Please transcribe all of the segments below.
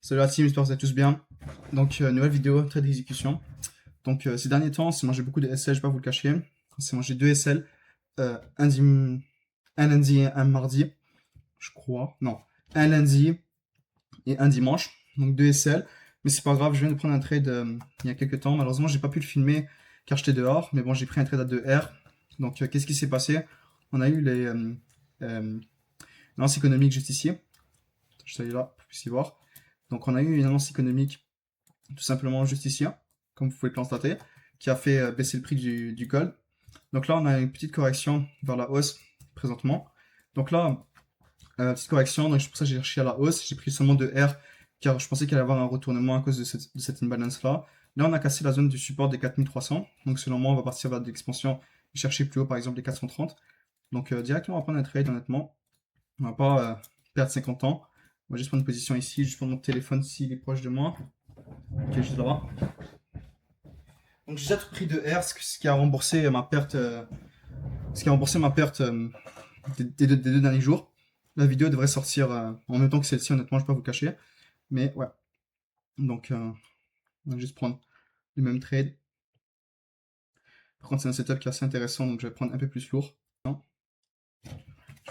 Salut la team, j'espère que vous allez tous bien. Donc, nouvelle vidéo, trade d'exécution. Donc, ces derniers temps, c'est mangé beaucoup de SL, je vais pas vous le cacher. C'est mangé 2 SL, un lundi et un mardi, je crois. Non, un lundi et un dimanche. Donc, 2 SL. Mais c'est pas grave, je viens de prendre un trade il y a quelques temps. Malheureusement, j'ai pas pu le filmer car j'étais dehors. Mais bon, j'ai pris un trade à 2R. Donc, qu'est-ce qui s'est passé? On a eu l'annonce économique juste ici. Je suis là pour que vous puissiez voir. Donc, on a eu une annonce économique tout simplement juste ici, hein, comme vous pouvez le constater, qui a fait baisser le prix du gold. Donc là, on a une petite correction vers la hausse présentement. Donc là, petite correction, donc c'est pour ça que j'ai cherché à la hausse. J'ai pris seulement de R car je pensais qu'il allait y avoir un retournement à cause de cette imbalance là. Là, on a cassé la zone du support des 4300. Donc selon moi, on va partir vers de l'expansion et chercher plus haut, par exemple les 430. Donc directement, on va prendre un trade, honnêtement. On va pas perdre 50 ans. On va juste prendre une position ici, juste prendre mon téléphone s'il est proche de moi. Ok, juste là-bas. Donc j'ai déjà tout pris de R, ce qui a remboursé ma perte, des deux derniers jours. La vidéo devrait sortir en même temps que celle-ci, honnêtement, je peux pas vous le cacher. Mais ouais, donc on va juste prendre le même trade. Par contre, c'est un setup qui est assez intéressant, donc je vais prendre un peu plus lourd. Je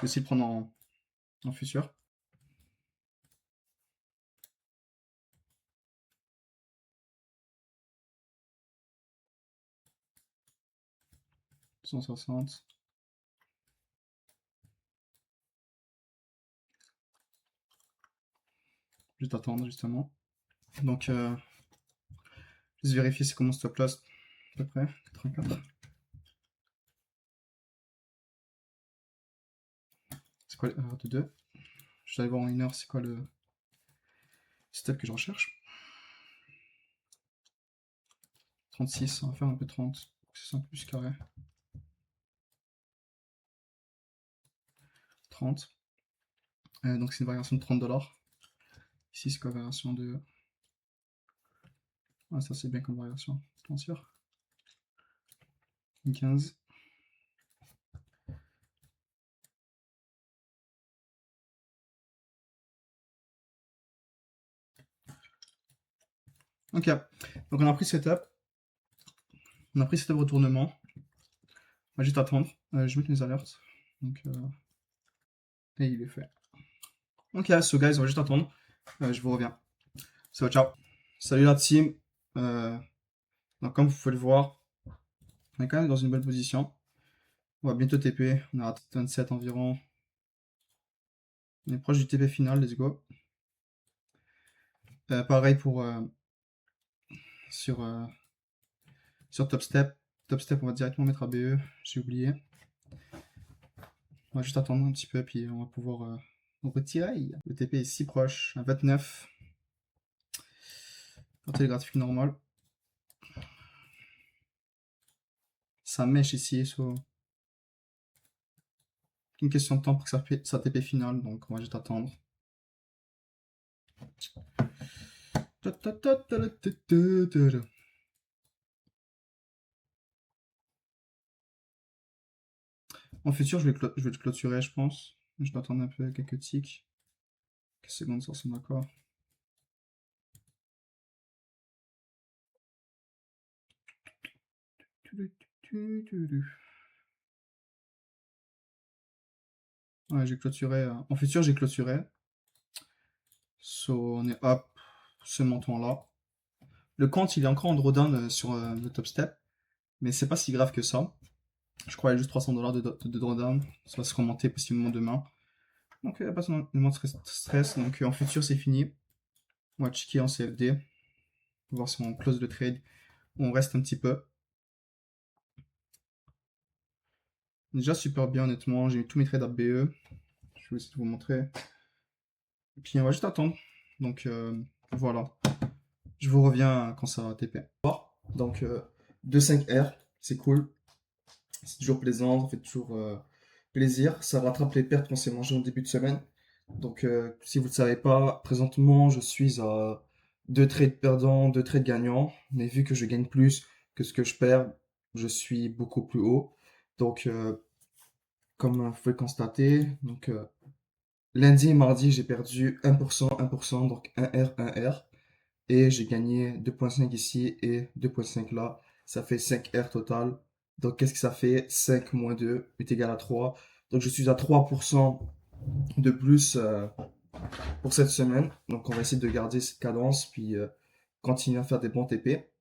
vais aussi le prendre en futur. « 160. Juste attendre, justement. Donc, juste vérifier c'est comment stop loss à peu près. 84. C'est quoi l'erreur de 2? Je vais aller voir en 1 heure c'est quoi le setup que je recherche. 36, on va faire un peu 30, c'est un peu plus carré. 30. Donc c'est une variation de 30$. Ici c'est quoi la variation de... Ah ça c'est bien comme variation, bien sûr. 15. Ok, donc on a pris setup. On a pris setup retournement. On va juste attendre. Je vais mettre mes alertes. Donc, et il est fait. Ok, so guys, on va juste attendre. Je vous reviens. So ciao. Salut la team. Donc comme vous pouvez le voir, on est quand même dans une bonne position. On va bientôt TP. On est à 27 environ. On est proche du TP final, let's go. Pareil pour sur, sur Top Step. Top Step, on va directement mettre à BE. J'ai oublié. On va juste attendre un petit peu, puis on va pouvoir retirer. Le TP est si proche, à 29. Quand il est graphique normal. Ça mèche ici, so... une question de temps pour que ça TP final, donc on va juste attendre. En futur, je vais le clôturer, je pense. Je dois attendre un peu quelques ticks. Quelques secondes, ça ressemble à quoi? Ouais, j'ai clôturé. En futur, j'ai clôturé. So, on est up ce montant-là. Le compte, il est encore en drawdown sur le top step. Mais c'est pas si grave que ça. Je crois qu'il y a juste 300$ de drawdown. Ça va se remonter possiblement demain. Donc, il n'y a pas de stress. Donc, en futur, c'est fini. On va checker en CFD. Voir si on close le trade ou on reste un petit peu. Déjà super bien, honnêtement. J'ai mis tous mes trades à BE. Je vais essayer de vous montrer. Et puis, on va juste attendre. Donc, voilà. Je vous reviens quand ça va TP. Donc, 2.5R, c'est cool. C'est toujours plaisant, ça fait toujours plaisir. Ça rattrape les pertes qu'on s'est mangées en début de semaine. Donc, si vous ne le savez pas, présentement, je suis à 2 trades perdants, 2 trades gagnants. Mais vu que je gagne plus que ce que je perds, je suis beaucoup plus haut. Donc, comme vous pouvez le constater, donc, Lundi et mardi, j'ai perdu 1%, donc 1R, 1R. Et j'ai gagné 2,5 ici et 2,5 là. Ça fait 5R total. Donc qu'est-ce que ça fait? 5 moins 2 est égal à 3. Donc je suis à 3% de plus pour cette semaine. Donc on va essayer de garder cette cadence, puis continuer à faire des bons TP.